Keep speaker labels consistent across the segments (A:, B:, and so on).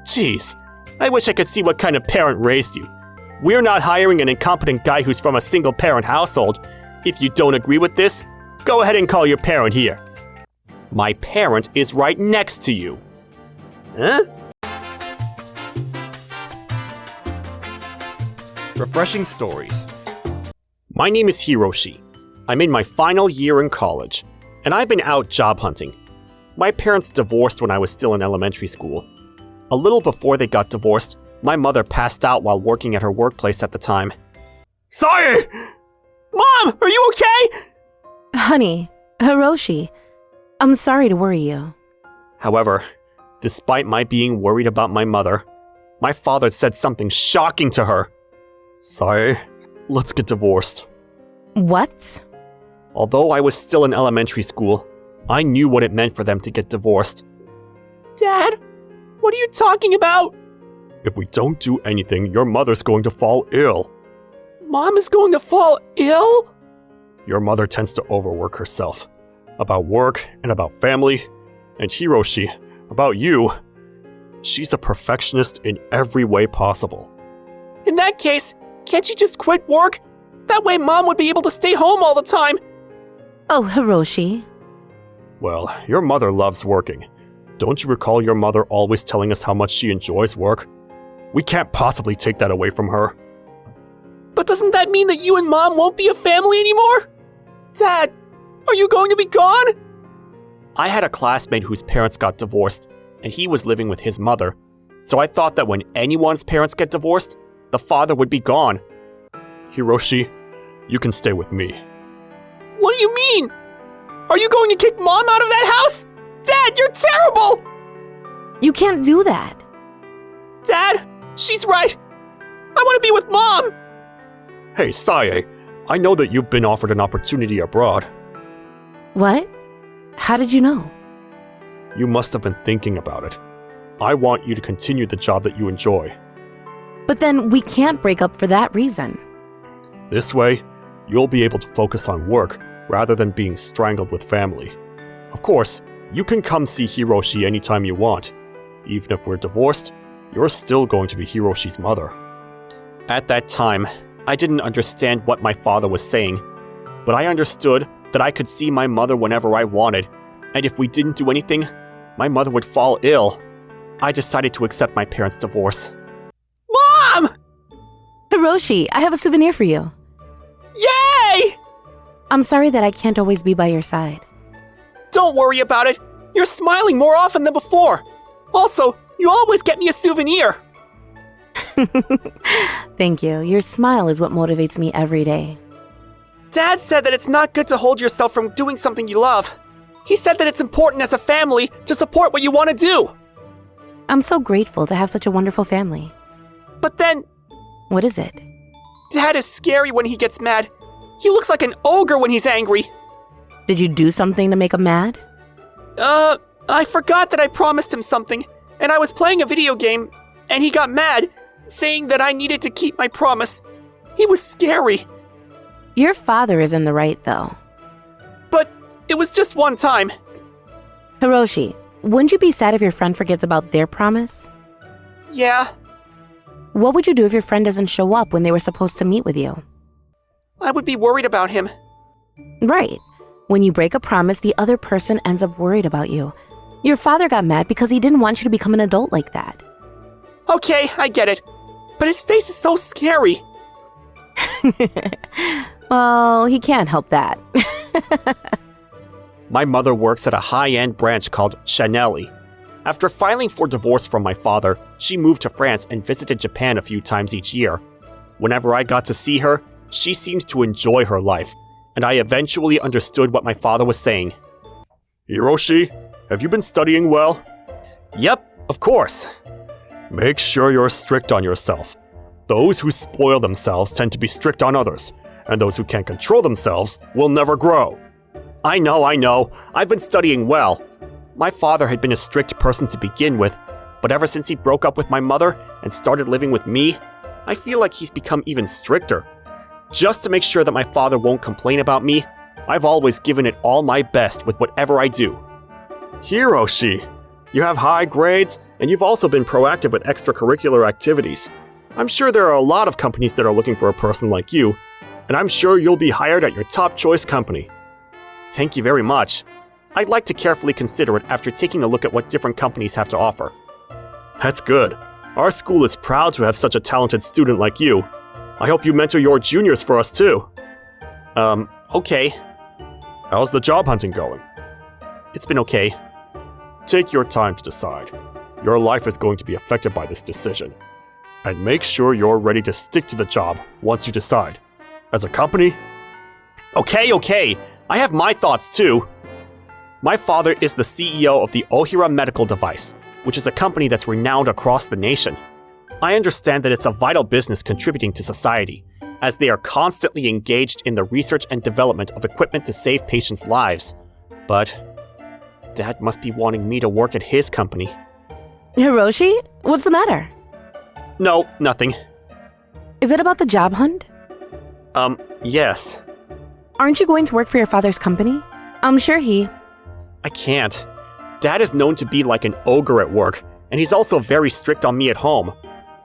A: Jeez, I wish I could see what kind of parent raised you. We're not hiring an incompetent guy who's from a single-parent household. If you don't agree with this, go ahead and call your parent here. My parent is right next to you. Huh? Refreshing stories. My name is Hiroshi. I'm in my final year in college, and I've been out job hunting. My parents divorced when I was still in elementary school. A little before they got divorced, my mother passed out while working at her workplace at the time. Sorry! Mom, are you okay?
B: Honey, Hiroshi, I'm sorry to worry you.
A: However, despite my being worried about my mother, my father said something shocking to her. Sorry, let's get divorced.
B: What?
A: Although I was still in elementary school, I knew what it meant for them to get divorced. Dad, what are you talking about? If we don't do anything, your mother's going to fall ill. Mom is going to fall ill? Your mother tends to overwork herself. About work and about family. And Hiroshi, about you. She's a perfectionist in every way possible. In that case, can't she just quit work? That way Mom would be able to stay home all the time.
B: Oh, Hiroshi.
A: Well, your mother loves working. Don't you recall your mother always telling us how much she enjoys work? We can't possibly take that away from her. But doesn't that mean that you and Mom won't be a family anymore? Dad, are you going to be gone? I had a classmate whose parents got divorced, and he was living with his mother. So I thought that when anyone's parents get divorced, the father would be gone. Hiroshi, you can stay with me. What do you mean? Are you going to kick Mom out of that house? Dad, you're terrible!
B: You can't do that.
A: Dad, she's right. I want to be with Mom. Hey, Sae, I know that you've been offered an opportunity abroad.
B: What? How did you know?
A: You must have been thinking about it. I want you to continue the job that you enjoy.
B: But then we can't break up for that reason.
A: This way, you'll be able to focus on work rather than being strangled with family. Of course, you can come see Hiroshi anytime you want. Even if we're divorced, you're still going to be Hiroshi's mother. At that time, I didn't understand what my father was saying, but I understood that I could see my mother whenever I wanted, and if we didn't do anything, my mother would fall ill. I decided to accept my parents' divorce. Mom!
B: Hiroshi, I have a souvenir for you.
A: Yay!
B: I'm sorry that I can't always be by your side.
A: Don't worry about it. You're smiling more often than before. Also, you always get me a souvenir.
B: Thank you. Your smile is what motivates me every day.
A: Dad said that it's not good to hold yourself from doing something you love. He said that it's important as a family to support what you want to do.
B: I'm so grateful to have such a wonderful family.
A: But then...
B: What is it?
A: Dad is scary when he gets mad. He looks like an ogre when he's angry.
B: Did you do something to make him mad?
A: I forgot that I promised him something, and I was playing a video game, and he got mad, saying that I needed to keep my promise. He was scary.
B: Your father is in the right, though.
A: But it was just one time.
B: Hiroshi, wouldn't you be sad if your friend forgets about their promise?
A: Yeah.
B: What would you do if your friend doesn't show up when they were supposed to meet with you?
A: I would be worried about him.
B: Right. When you break a promise, the other person ends up worried about you. Your father got mad because he didn't want you to become an adult like that.
A: Okay, I get it. But his face is so scary.
B: Well, he can't help that.
A: My mother works at a high-end branch called Chanelli. After filing for divorce from my father, she moved to France and visited Japan a few times each year. Whenever I got to see her, she seemed to enjoy her life, and I eventually understood what my father was saying. Hiroshi, have you been studying well? Yep, of course. Make sure you're strict on yourself. Those who spoil themselves tend to be strict on others, and those who can't control themselves will never grow. I know. I've been studying well. My father had been a strict person to begin with, but ever since he broke up with my mother and started living with me, I feel like he's become even stricter. Just to make sure that my father won't complain about me, I've always given it all my best with whatever I do. Hiroshi, You have high grades, and you've also been proactive with extracurricular activities. I'm sure there are a lot of companies that are looking for a person like you, and I'm sure you'll be hired at your top choice company. Thank you very much. I'd like to carefully consider it after taking a look at what different companies have to offer. That's good. Our school is proud to have such a talented student like you. I hope you mentor your juniors for us too. Okay. How's the job hunting going? It's been okay. Take your time to decide. Your life is going to be affected by this decision. And make sure you're ready to stick to the job once you decide. As a company? Okay. I have my thoughts too. My father is the CEO of the Ohira Medical Device, which is a company that's renowned across the nation. I understand that it's a vital business contributing to society, as they are constantly engaged in the research and development of equipment to save patients' lives. But Dad must be wanting me to work at his company.
B: Hiroshi, what's the matter?
A: No, nothing.
B: Is it about the job hunt?
A: Yes.
B: Aren't you going to work for your father's company? I'm sure
A: I can't. Dad is known to be like an ogre at work, and he's also very strict on me at home.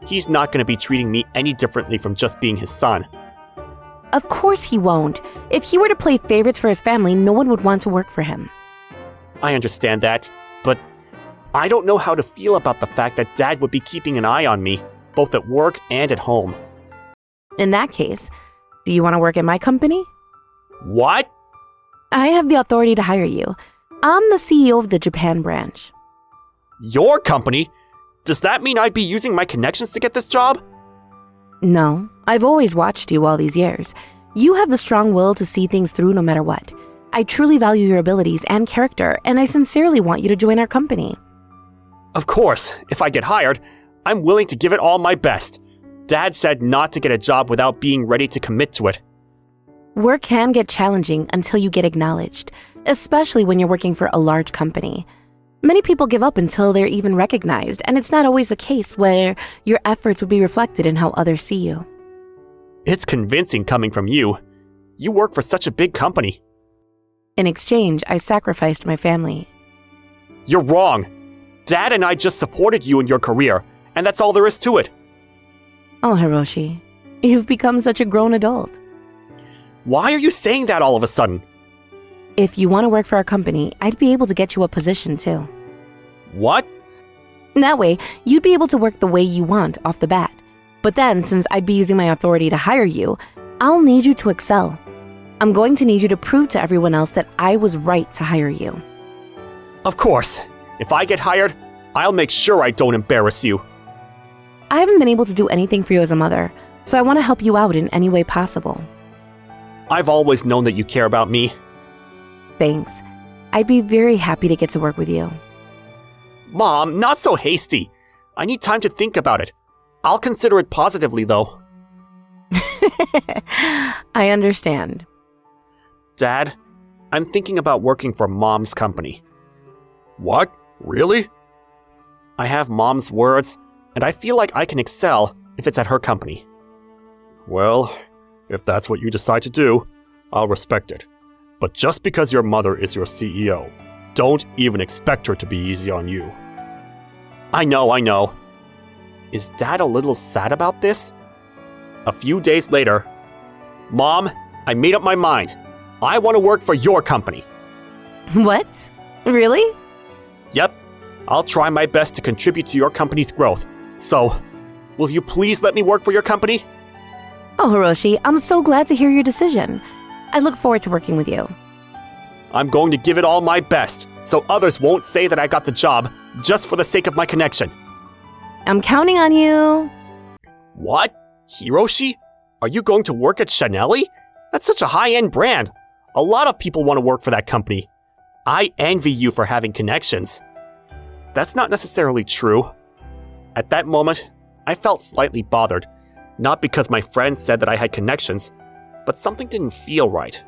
A: He's not going to be treating me any differently from just being his son.
B: Of course he won't. If he were to play favorites for his family, no one would want to work for him.
A: I understand that, but I don't know how to feel about the fact that Dad would be keeping an eye on me, both at work and at home.
B: In that case, do you want to work at my company?
A: What?
B: I have the authority to hire you. I'm the CEO of the Japan branch.
A: Your company? Does that mean I'd be using my connections to get this job?
B: No, I've always watched you all these years. You have the strong will to see things through no matter what. I truly value your abilities and character, and I sincerely want you to join our company.
A: Of course, if I get hired, I'm willing to give it all my best. Dad said not to get a job without being ready to commit to it.
B: Work can get challenging until you get acknowledged, especially when you're working for a large company. Many people give up until they're even recognized, and it's not always the case where your efforts would be reflected in how others see you.
A: It's convincing coming from you. You work for such a big company.
B: In exchange, I sacrificed my family.
A: You're wrong. Dad and I just supported you in your career, and that's all there is to it.
B: Oh, Hiroshi, you've become such a grown adult.
A: Why are you saying that all of a sudden?
B: If you want to work for our company, I'd be able to get you a position too.
A: What?
B: That way, you'd be able to work the way you want off the bat. But then, since I'd be using my authority to hire you, I'll need you to excel. I'm going to need you to prove to everyone else that I was right to hire you.
A: Of course. If I get hired, I'll make sure I don't embarrass you.
B: I haven't been able to do anything for you as a mother, so I want to help you out in any way possible.
A: I've always known that you care about me.
B: Thanks. I'd be very happy to get to work with you.
A: Mom, not so hasty. I need time to think about it. I'll consider it positively, though.
B: I understand.
A: Dad, I'm thinking about working for Mom's company. What? Really? I have Mom's words, and I feel like I can excel if it's at her company. Well, if that's what you decide to do, I'll respect it. But just because your mother is your CEO, don't even expect her to be easy on you. I know. Is Dad a little sad about this? A few days later, Mom, I made up my mind. I want to work for your company.
B: What? Really?
A: Yep. I'll try my best to contribute to your company's growth. So, will you please let me work for your company?
B: Oh, Hiroshi, I'm so glad to hear your decision. I look forward to working with you.
A: I'm going to give it all my best, so others won't say that I got the job just for the sake of my connection.
B: I'm counting on you.
A: What? Hiroshi? Are you going to work at Chanelli? That's such a high-end brand. A lot of people want to work for that company. I envy you for having connections. That's not necessarily true. At that moment, I felt slightly bothered. Not because my friends said that I had connections, but something didn't feel right.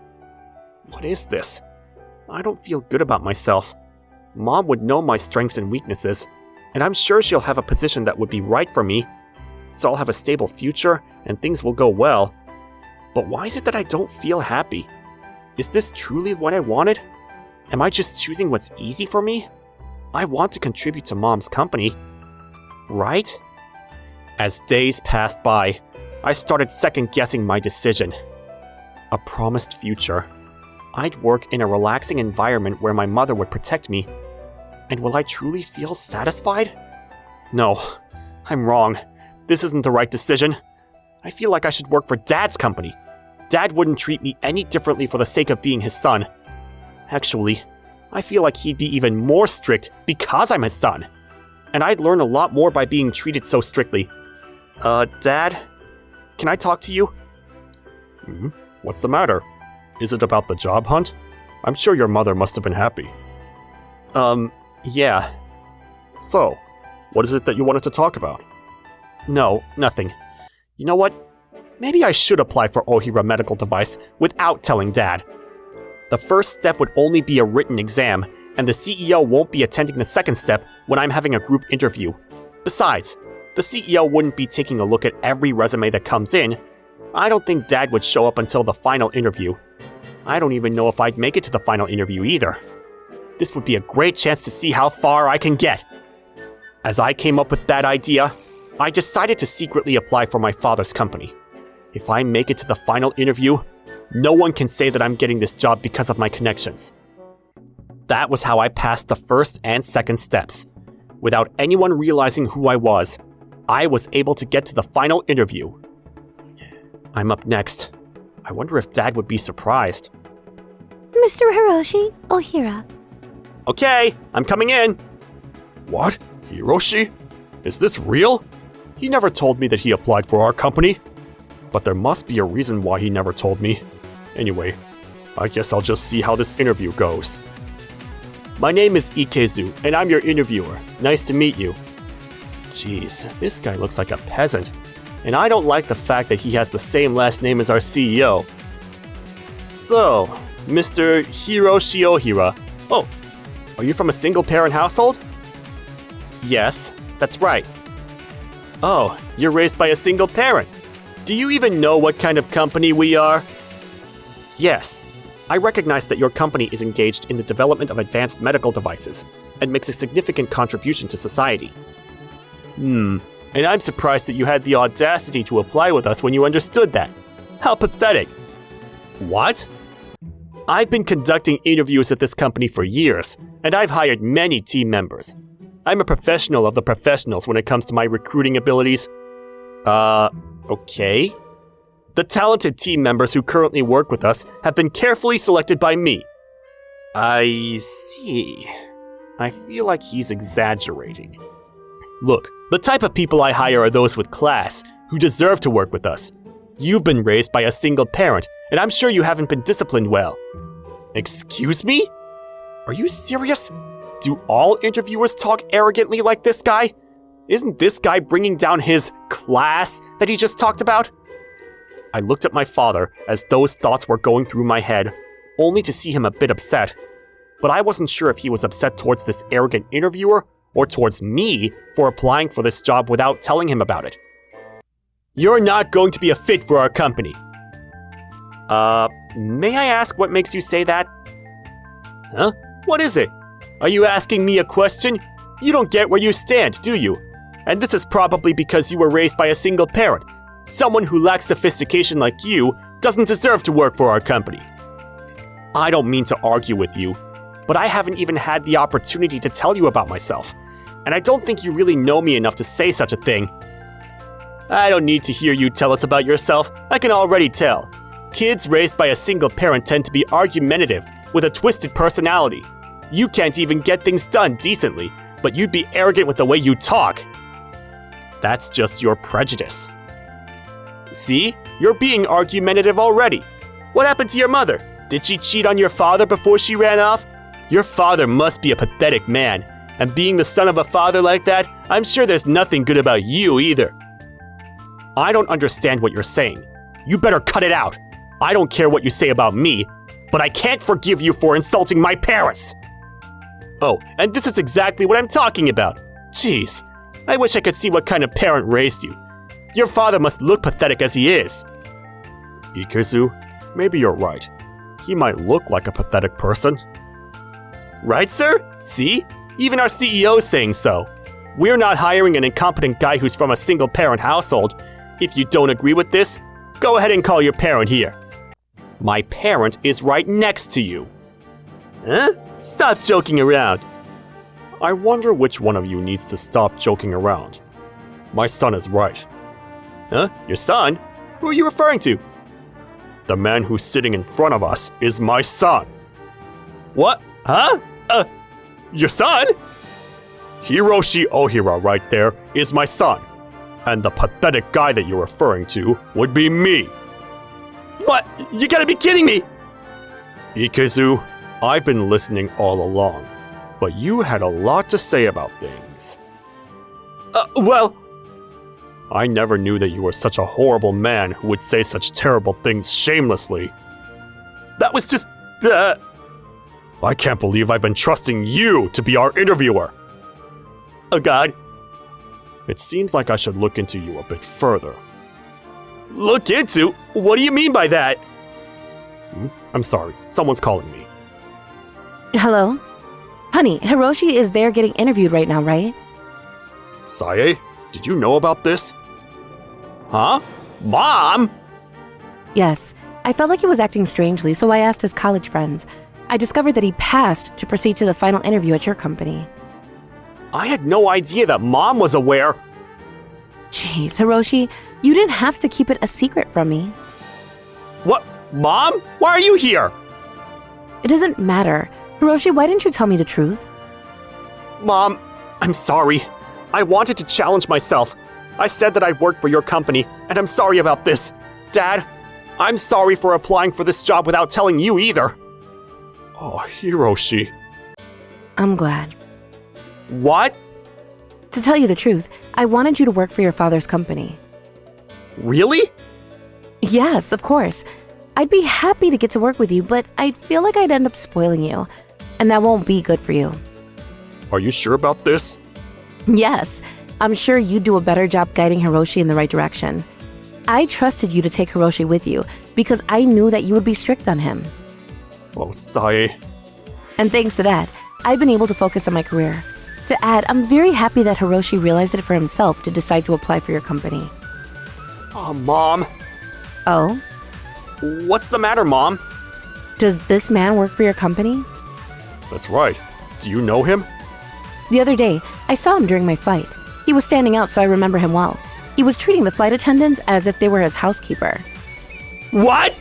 A: What is this? I don't feel good about myself. Mom would know my strengths and weaknesses, and I'm sure she'll have a position that would be right for me, so I'll have a stable future and things will go well. But why is it that I don't feel happy? Is this truly what I wanted? Am I just choosing what's easy for me? I want to contribute to Mom's company. Right? As days passed by, I started second-guessing my decision. A promised future. I'd work in a relaxing environment where my mother would protect me. And will I truly feel satisfied? No, I'm wrong. This isn't the right decision. I feel like I should work for Dad's company. Dad wouldn't treat me any differently for the sake of being his son. Actually, I feel like he'd be even more strict because I'm his son. And I'd learn a lot more by being treated so strictly. Dad? Can I talk to you? What's the matter? Is it about the job hunt? I'm sure your mother must have been happy. Yeah. So, what is it that you wanted to talk about? No, nothing. You know what? Maybe I should apply for Ohira Medical Device without telling Dad. The first step would only be a written exam, and the CEO won't be attending the second step when I'm having a group interview. Besides, the CEO wouldn't be taking a look at every resume that comes in. I don't think Dad would show up until the final interview. I don't even know if I'd make it to the final interview either. This would be a great chance to see how far I can get. As I came up with that idea, I decided to secretly apply for my father's company. If I make it to the final interview, no one can say that I'm getting this job because of my connections. That was how I passed the first and second steps. Without anyone realizing who I was able to get to the final interview. I'm up next. I wonder if Dad would be surprised.
B: Mr. Hiroshi Ohira.
A: Okay, I'm coming in. What? Hiroshi? Is this real? He never told me that he applied for our company. But there must be a reason why he never told me. Anyway, I guess I'll just see how this interview goes. My name is Ikezu, and I'm your interviewer. Nice to meet you. Jeez, this guy looks like a peasant. And I don't like the fact that he has the same last name as our CEO. So, Mr. Hiroshi Ohira. Oh, are you from a single-parent household? Yes, that's right. Oh, you're raised by a single parent. Do you even know what kind of company we are? Yes. I recognize that your company is engaged in the development of advanced medical devices and makes a significant contribution to society. And I'm surprised that you had the audacity to apply with us when you understood that. How pathetic. What? I've been conducting interviews at this company for years, and I've hired many team members. I'm a professional of the professionals when it comes to my recruiting abilities. Okay. The talented team members who currently work with us have been carefully selected by me. I see. I feel like he's exaggerating. Look, the type of people I hire are those with class, who deserve to work with us. You've been raised by a single parent, and I'm sure you haven't been disciplined well. Excuse me? Are you serious? Do all interviewers talk arrogantly like this guy? Isn't this guy bringing down his class that he just talked about? I looked at my father as those thoughts were going through my head, only to see him a bit upset. But I wasn't sure if he was upset towards this arrogant interviewer or towards me for applying for this job without telling him about it. You're not going to be a fit for our company. May I ask what makes you say that? Huh? What is it? Are you asking me a question? You don't get where you stand, do you? And this is probably because you were raised by a single parent. Someone who lacks sophistication like you doesn't deserve to work for our company. I don't mean to argue with you, but I haven't even had the opportunity to tell you about myself, and I don't think you really know me enough to say such a thing. I don't need to hear you tell us about yourself. I can already tell. Kids raised by a single parent tend to be argumentative, with a twisted personality. You can't even get things done decently, but you'd be arrogant with the way you talk. That's just your prejudice. See? You're being argumentative already. What happened to your mother? Did she cheat on your father before she ran off? Your father must be a pathetic man, and being the son of a father like that, I'm sure there's nothing good about you either. I don't understand what you're saying. You better cut it out. I don't care what you say about me, but I can't forgive you for insulting my parents. Oh, and this is exactly what I'm talking about. Jeez, I wish I could see what kind of parent raised you. Your father must look pathetic as he is. Ikezu, maybe you're right. He might look like a pathetic person. Right, sir? See? Even our CEO's saying so. We're not hiring an incompetent guy who's from a single-parent household. If you don't agree with this, go ahead and call your parent here. My parent is right next to you. Huh? Stop joking around. I wonder which one of you needs to stop joking around. My son is right. Huh? Your son? Who are you referring to? The man who's sitting in front of us is my son. What? Huh? Your son? Hiroshi Ohira right there is my son. And the pathetic guy that you're referring to would be me. What? You gotta be kidding me! Ikezu, I've been listening all along, but you had a lot to say about things. Well... I never knew that you were such a horrible man who would say such terrible things shamelessly. That was just... I can't believe I've been trusting you to be our interviewer. Oh God. It seems like I should look into you a bit further. Look into? What do you mean by that? I'm sorry, someone's calling me.
B: Hello? Honey, Hiroshi is there getting interviewed right now, right?
A: Sae, did you know about this? Huh? Mom?
B: Yes. I felt like he was acting strangely, so I asked his college friends. I discovered that he passed to proceed to the final interview at your company.
A: I had no idea that Mom was aware.
B: Jeez, Hiroshi, you didn't have to keep it a secret from me.
A: What? Mom? Why are you here?
B: It doesn't matter. Hiroshi, why didn't you tell me the truth?
A: Mom, I'm sorry. I wanted to challenge myself. I said that I worked for your company, and I'm sorry about this. Dad, I'm sorry for applying for this job without telling you either. Oh, Hiroshi.
B: I'm glad.
A: What?
B: To tell you the truth, I wanted you to work for your father's company.
A: Really?
B: Yes, of course. I'd be happy to get to work with you, but I'd feel like I'd end up spoiling you. And that won't be good for you.
A: Are you sure about this?
B: Yes, I'm sure you'd do a better job guiding Hiroshi in the right direction. I trusted you to take Hiroshi with you because I knew that you would be strict on him.
A: Oh, Sae.
B: And thanks to that, I've been able to focus on my career. To add, I'm very happy that Hiroshi realized it for himself to decide to apply for your company.
A: Oh, Mom.
B: Oh?
A: What's the matter, Mom?
B: Does this man work for your company?
A: That's right. Do you know him?
B: The other day, I saw him during my flight. He was standing out, so I remember him well. He was treating the flight attendants as if they were his housekeeper.
A: What?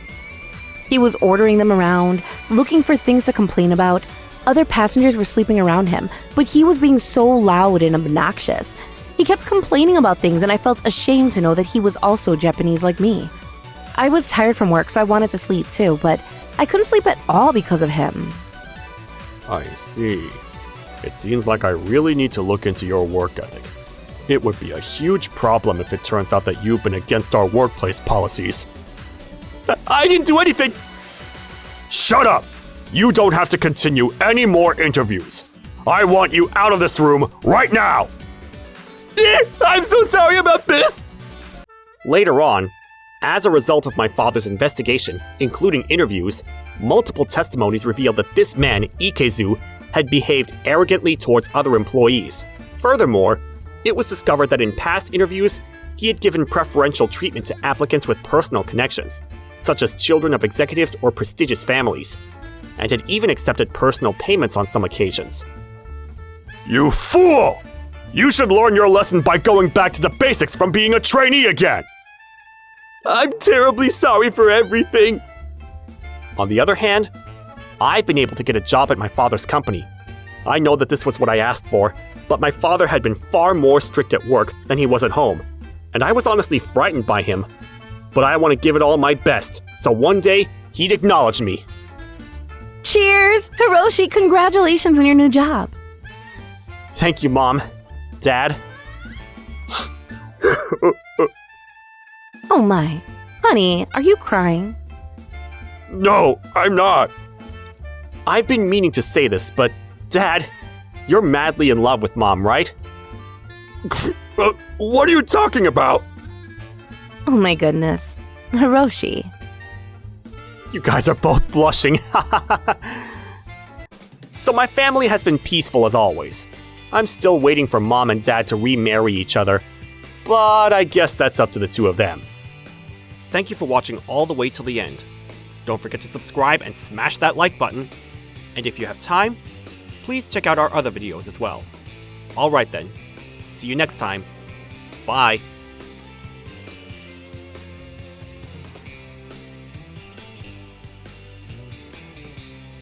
B: He was ordering them around, looking for things to complain about. Other passengers were sleeping around him, but he was being so loud and obnoxious. He kept complaining about things, and I felt ashamed to know that he was also Japanese like me. I was tired from work, so I wanted to sleep too, but I couldn't sleep at all because of him.
A: I see. It seems like I really need to look into your work ethic. It would be a huge problem if it turns out that you've been against our workplace policies. I didn't do anything! Shut up! You don't have to continue any more interviews. I want you out of this room right now! I'm so sorry about this! Later on, as a result of my father's investigation, including interviews, multiple testimonies revealed that this man, Ikezu, had behaved arrogantly towards other employees. Furthermore, it was discovered that in past interviews, he had given preferential treatment to applicants with personal connections, such as children of executives or prestigious families, and had even accepted personal payments on some occasions. You fool! You should learn your lesson by going back to the basics from being a trainee again! I'm terribly sorry for everything. On the other hand, I've been able to get a job at my father's company. I know that this was what I asked for, but my father had been far more strict at work than he was at home, and I was honestly frightened by him. But I want to give it all my best, so one day he'd acknowledge me.
B: Cheers! Hiroshi, congratulations on your new job.
A: Thank you, Mom. Dad.
B: Oh my. Honey, are you crying?
A: No, I'm not. I've been meaning to say this, but Dad, you're madly in love with Mom, right? What are you talking about?
B: Oh my goodness. Hiroshi.
A: You guys are both blushing. So my family has been peaceful as always. I'm still waiting for mom and dad to remarry each other, but I guess that's up to the two of them. Thank you for watching all the way till the end. Don't forget to subscribe and smash that like button. And if you have time, please check out our other videos as well. Alright then, see you next time. Bye.